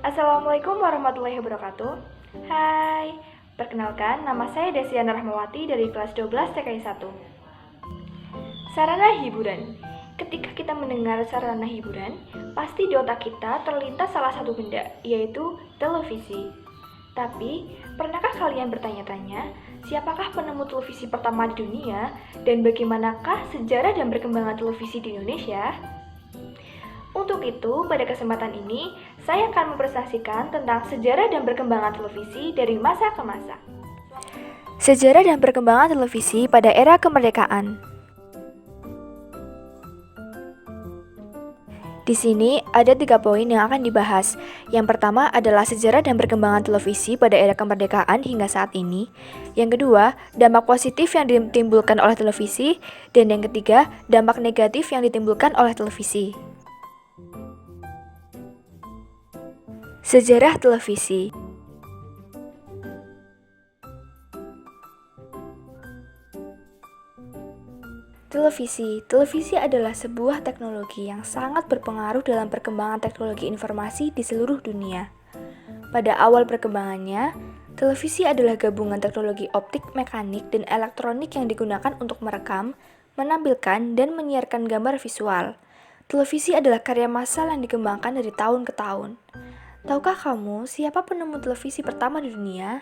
Assalamualaikum warahmatullahi wabarakatuh. Hai, perkenalkan nama saya Desiana Rahmawati dari kelas 12 TKI 1. Sarana hiburan. Ketika kita mendengar sarana hiburan, pasti di otak kita terlintas salah satu benda, yaitu televisi. Tapi, pernahkah kalian bertanya-tanya, siapakah penemu televisi pertama di dunia dan bagaimanakah sejarah dan perkembangan televisi di Indonesia? Untuk itu, pada kesempatan ini, saya akan mempresentasikan tentang sejarah dan perkembangan televisi dari masa ke masa. Sejarah dan perkembangan televisi pada era kemerdekaan. Di sini ada 3 poin yang akan dibahas. Yang pertama adalah sejarah dan perkembangan televisi pada era kemerdekaan hingga saat ini. Yang kedua, dampak positif yang ditimbulkan oleh televisi. Dan yang ketiga, dampak negatif yang ditimbulkan oleh televisi. Sejarah televisi. Televisi adalah sebuah teknologi yang sangat berpengaruh dalam perkembangan teknologi informasi di seluruh dunia. Pada awal perkembangannya, televisi adalah gabungan teknologi optik, mekanik, dan elektronik yang digunakan untuk merekam, menampilkan, dan menyiarkan gambar visual. Televisi adalah karya massal yang dikembangkan dari tahun ke tahun. Tahukah kamu siapa penemu televisi pertama di dunia?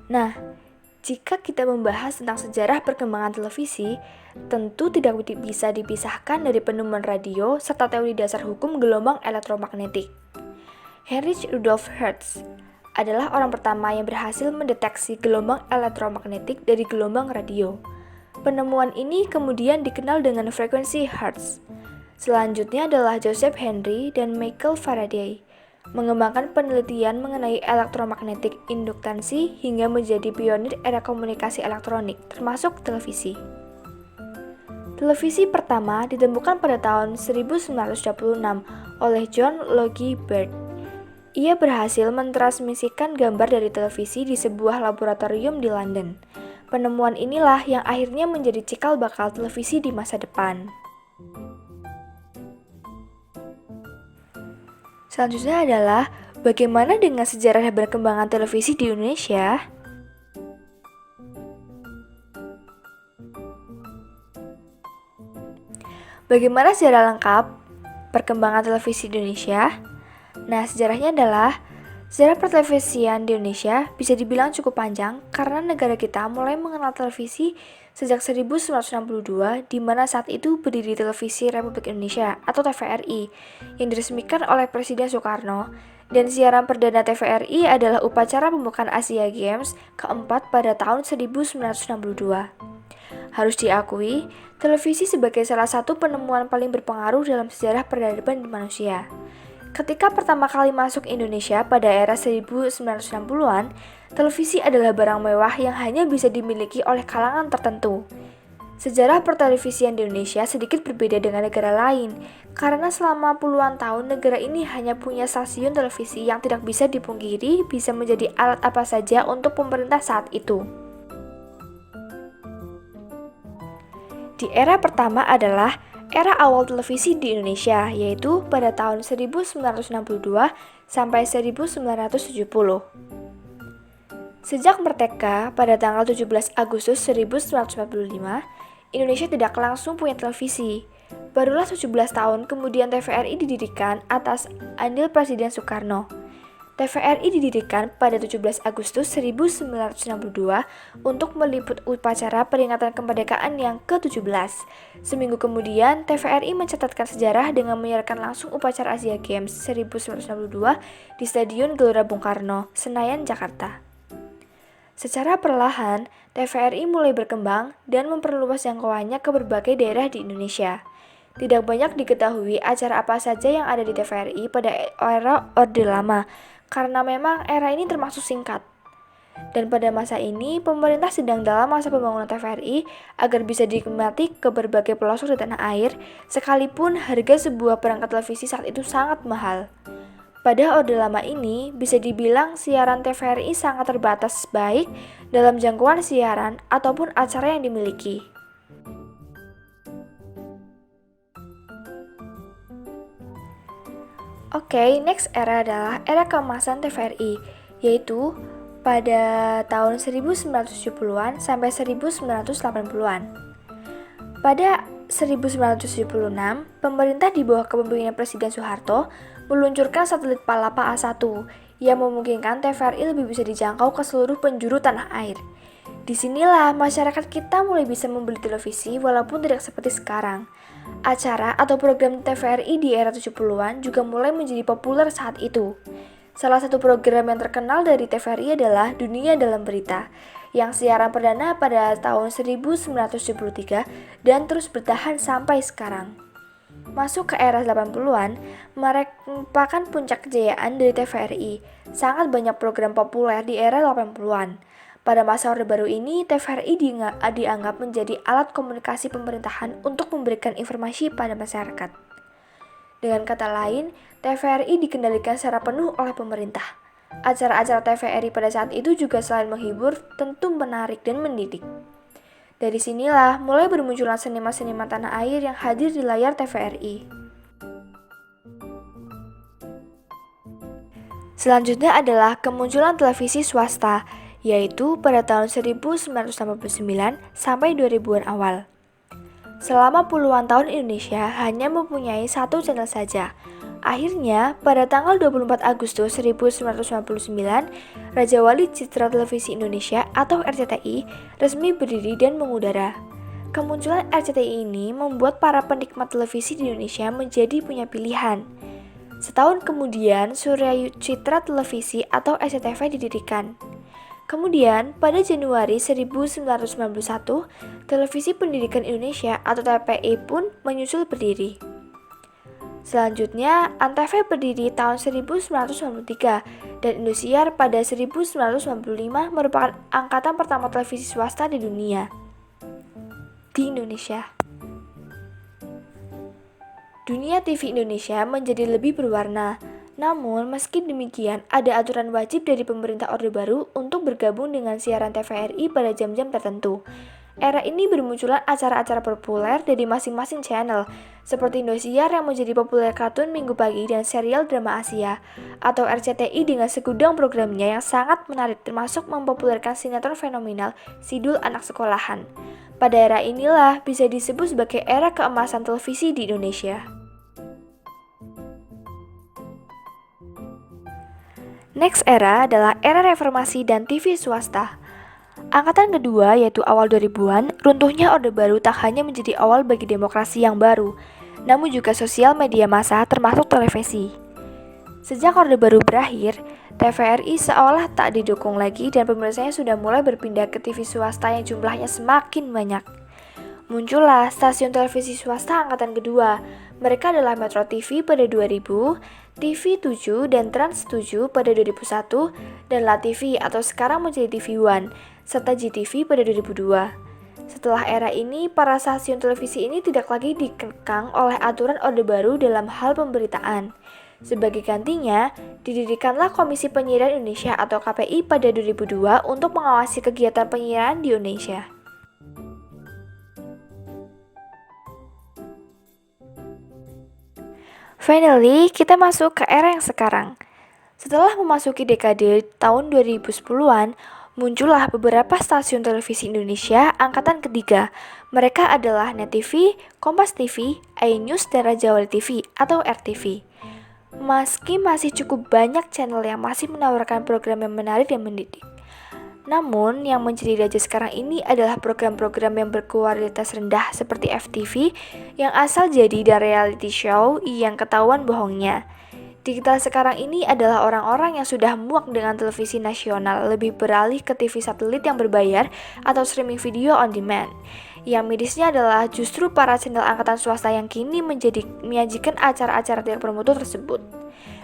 Nah, jika kita membahas tentang sejarah perkembangan televisi, tentu tidak bisa dipisahkan dari penemuan radio serta teori dasar hukum gelombang elektromagnetik. Heinrich Rudolf Hertz adalah orang pertama yang berhasil mendeteksi gelombang elektromagnetik dari gelombang radio. Penemuan ini kemudian dikenal dengan frekuensi Hertz. Selanjutnya adalah Joseph Henry dan Michael Faraday, mengembangkan penelitian mengenai elektromagnetik induktansi hingga menjadi pionir era komunikasi elektronik, termasuk televisi. Televisi pertama ditemukan pada tahun 1926 oleh John Logie Baird. Ia berhasil mentransmisikan gambar dari televisi di sebuah laboratorium di London. Penemuan inilah yang akhirnya menjadi cikal bakal televisi di masa depan. Selanjutnya adalah bagaimana dengan sejarah dan perkembangan televisi di Indonesia? Bagaimana sejarah lengkap perkembangan televisi di Indonesia? Nah, sejarahnya adalah sejarah pertelevisian di Indonesia bisa dibilang cukup panjang karena negara kita mulai mengenal televisi sejak 1962, di mana saat itu berdiri Televisi Republik Indonesia atau TVRI yang diresmikan oleh Presiden Soekarno, dan siaran perdana TVRI adalah upacara pembukaan Asia Games keempat pada tahun 1962. Harus diakui, televisi sebagai salah satu penemuan paling berpengaruh dalam sejarah peradaban di manusia. Ketika pertama kali masuk Indonesia pada era 1960-an, televisi adalah barang mewah yang hanya bisa dimiliki oleh kalangan tertentu. Sejarah pertelevisian di Indonesia sedikit berbeda dengan negara lain, karena selama puluhan tahun negara ini hanya punya stasiun televisi yang tidak bisa dipungkiri bisa menjadi alat apa saja untuk pemerintah saat itu. Di era pertama adalah era awal televisi di Indonesia, yaitu pada tahun 1962 sampai 1970. Sejak merdeka pada tanggal 17 Agustus 1945, Indonesia tidak langsung punya televisi. Barulah 17 tahun kemudian TVRI didirikan atas andil Presiden Soekarno. TVRI didirikan pada 17 Agustus 1962 untuk meliput upacara peringatan kemerdekaan yang ke-17. Seminggu kemudian, TVRI mencatatkan sejarah dengan menyiarkan langsung upacara Asia Games 1962 di Stadion Gelora Bung Karno, Senayan, Jakarta. Secara perlahan, TVRI mulai berkembang dan memperluas jangkauannya ke berbagai daerah di Indonesia. Tidak banyak diketahui acara apa saja yang ada di TVRI pada era Orde Lama, karena memang era ini termasuk singkat. Dan pada masa ini, pemerintah sedang dalam masa pembangunan TVRI agar bisa dinikmati ke berbagai pelosok di tanah air, sekalipun harga sebuah perangkat televisi saat itu sangat mahal. Pada Orde Lama ini, bisa dibilang siaran TVRI sangat terbatas baik dalam jangkauan siaran ataupun acara yang dimiliki. Oke, next era adalah era keemasan TVRI, yaitu pada tahun 1970-an sampai 1980-an. Pada 1976, pemerintah di bawah kepemimpinan Presiden Soeharto meluncurkan satelit Palapa A1 yang memungkinkan TVRI lebih bisa dijangkau ke seluruh penjuru tanah air. Disinilah masyarakat kita mulai bisa membeli televisi walaupun tidak seperti sekarang. Acara atau program TVRI di era 70-an juga mulai menjadi populer saat itu. Salah satu program yang terkenal dari TVRI adalah Dunia Dalam Berita, yang siaran perdana pada tahun 1973 dan terus bertahan sampai sekarang. Masuk ke era 80-an, merupakan puncak kejayaan dari TVRI. Sangat banyak program populer di era 80-an. Pada masa Orde Baru ini, TVRI dianggap menjadi alat komunikasi pemerintahan untuk memberikan informasi pada masyarakat. Dengan kata lain, TVRI dikendalikan secara penuh oleh pemerintah. Acara-acara TVRI pada saat itu juga selain menghibur, tentu menarik dan mendidik. Dari sinilah mulai bermunculan seniman-seniman tanah air yang hadir di layar TVRI. Selanjutnya adalah kemunculan televisi swasta, yaitu pada tahun 1989 sampai 2000-an awal. Selama puluhan tahun Indonesia hanya mempunyai satu channel saja. Akhirnya, pada tanggal 24 Agustus 1999, Raja Wali Citra Televisi Indonesia atau RCTI resmi berdiri dan mengudara. Kemunculan RCTI ini membuat para penikmat televisi di Indonesia menjadi punya pilihan. Setahun kemudian, Surya Citra Televisi atau SCTV didirikan. Kemudian, pada Januari 1991, Televisi Pendidikan Indonesia atau TPI pun menyusul berdiri. Selanjutnya, Antv berdiri tahun 1993 dan Indosiar pada 1995 merupakan angkatan pertama televisi swasta di dunia. Di Indonesia. Dunia TV Indonesia menjadi lebih berwarna. Namun, meski demikian, ada aturan wajib dari pemerintah Orde Baru untuk bergabung dengan siaran TVRI pada jam-jam tertentu. Era ini bermunculan acara-acara populer dari masing-masing channel, seperti Indosiar yang menjadi populer kartun Minggu Pagi dan serial drama Asia, atau RCTI dengan segudang programnya yang sangat menarik termasuk mempopulerkan sinetron fenomenal Sidul Anak Sekolahan. Pada era inilah bisa disebut sebagai era keemasan televisi di Indonesia. Next era adalah era reformasi dan TV swasta. Angkatan kedua yaitu awal 2000-an, runtuhnya Orde Baru tak hanya menjadi awal bagi demokrasi yang baru, namun juga sosial media massa termasuk televisi. Sejak Orde Baru berakhir, TVRI seolah tak didukung lagi dan pemirsanya sudah mulai berpindah ke TV swasta yang jumlahnya semakin banyak. Muncullah stasiun televisi swasta angkatan kedua. Mereka adalah Metro TV pada 2000, TV7 dan Trans 7 pada 2001, dan LaTV atau sekarang menjadi TV One, serta GTV pada 2002. Setelah era ini, para stasiun televisi ini tidak lagi dikekang oleh aturan Orde Baru dalam hal pemberitaan. Sebagai gantinya, didirikanlah Komisi Penyiaran Indonesia atau KPI pada 2002 untuk mengawasi kegiatan penyiaran di Indonesia. Finally, kita masuk ke era yang sekarang. Setelah memasuki dekade tahun 2010-an, muncullah beberapa stasiun televisi Indonesia angkatan ketiga. Mereka adalah Net TV, Kompas TV, iNews, dan Raja Wali TV atau RTV. Meski masih cukup banyak channel yang masih menawarkan program yang menarik dan mendidik. Namun, yang menjadi raja sekarang ini adalah program-program yang berkualitas rendah seperti FTV yang asal jadi dari reality show yang ketahuan bohongnya. Digital sekarang ini adalah orang-orang yang sudah muak dengan televisi nasional lebih beralih ke TV satelit yang berbayar atau streaming video on demand. Yang mirisnya adalah justru para channel angkatan swasta yang kini menyajikan acara-acara tidak bermutu tersebut.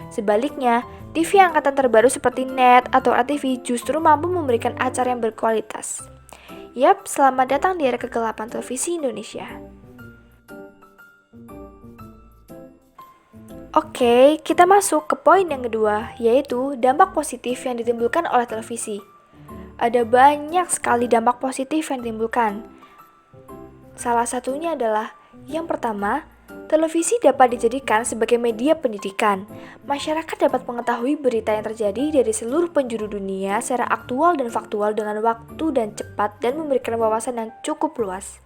Sebaliknya, TV angkatan terbaru seperti Net atau RTV justru mampu memberikan acara yang berkualitas. Yap, selamat datang di era kegelapan televisi Indonesia. Oke, kita masuk ke poin yang kedua, yaitu dampak positif yang ditimbulkan oleh televisi. Ada banyak sekali dampak positif yang ditimbulkan. Salah satunya adalah, yang pertama, Televisi dapat dijadikan sebagai media pendidikan. Masyarakat dapat mengetahui berita yang terjadi dari seluruh penjuru dunia secara aktual dan faktual dengan waktu dan cepat dan memberikan wawasan yang cukup luas.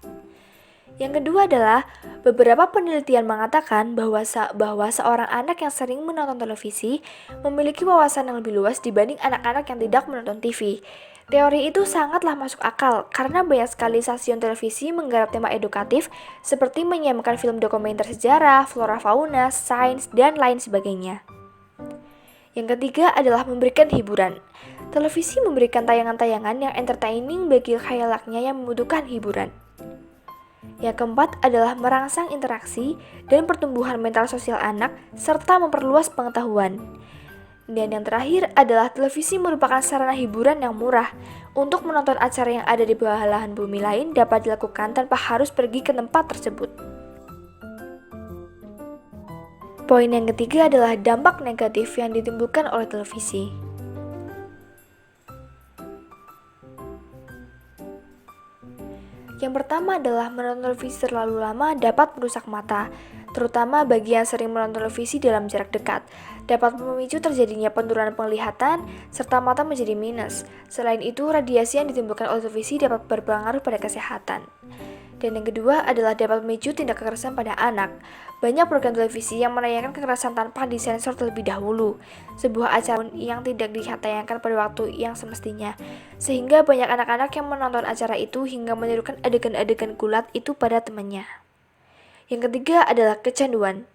Yang kedua adalah, beberapa penelitian mengatakan bahwa seorang anak yang sering menonton televisi memiliki wawasan yang lebih luas dibanding anak-anak yang tidak menonton TV. Teori itu sangatlah masuk akal karena banyak sekali stasiun televisi menggarap tema edukatif seperti menyiarkan film dokumenter sejarah, flora fauna, sains, dan lain sebagainya. Yang ketiga adalah memberikan hiburan. Televisi memberikan tayangan-tayangan yang entertaining bagi khayalaknya yang membutuhkan hiburan. Yang keempat adalah merangsang interaksi dan pertumbuhan mental sosial anak serta memperluas pengetahuan. Dan yang terakhir adalah televisi merupakan sarana hiburan yang murah. Untuk menonton acara yang ada di belahan bumi lain dapat dilakukan tanpa harus pergi ke tempat tersebut. Poin yang ketiga adalah dampak negatif yang ditimbulkan oleh televisi. Yang pertama adalah menonton televisi terlalu lama dapat merusak mata, terutama bagi yang sering menonton televisi dalam jarak dekat. Dapat memicu terjadinya penurunan penglihatan, serta mata menjadi minus. Selain itu, radiasi yang ditimbulkan oleh televisi dapat berpengaruh pada kesehatan. Dan yang kedua adalah dapat memicu tindak kekerasan pada anak. Banyak program televisi yang menayangkan kekerasan tanpa disensor terlebih dahulu, sebuah acara yang tidak ditayangkan pada waktu yang semestinya, sehingga banyak anak-anak yang menonton acara itu hingga menirukan adegan-adegan gulat itu pada temannya. Yang ketiga adalah kecanduan.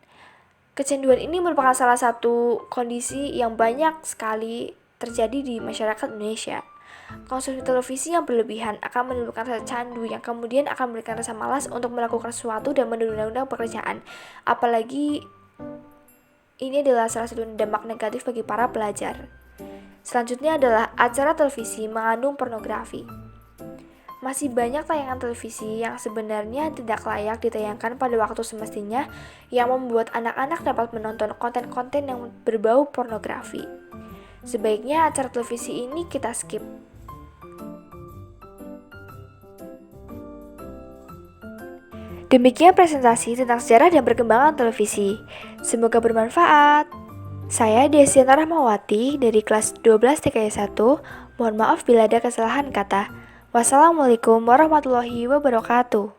Kecanduan ini merupakan salah satu kondisi yang banyak sekali terjadi di masyarakat Indonesia. Konsumsi televisi yang berlebihan akan menimbulkan rasa candu yang kemudian akan memberikan rasa malas untuk melakukan sesuatu dan menunda-nunda pekerjaan. Apalagi ini adalah salah satu dampak negatif bagi para pelajar. Selanjutnya adalah acara televisi mengandung pornografi. Masih banyak tayangan televisi yang sebenarnya tidak layak ditayangkan pada waktu semestinya yang membuat anak-anak dapat menonton konten-konten yang berbau pornografi. Sebaiknya acara televisi ini kita skip. Demikian presentasi tentang sejarah dan perkembangan televisi. Semoga bermanfaat. Saya Desiana Rahmawati dari kelas 12 TKI 1. Mohon maaf bila ada kesalahan kata. Wassalamualaikum warahmatullahi wabarakatuh.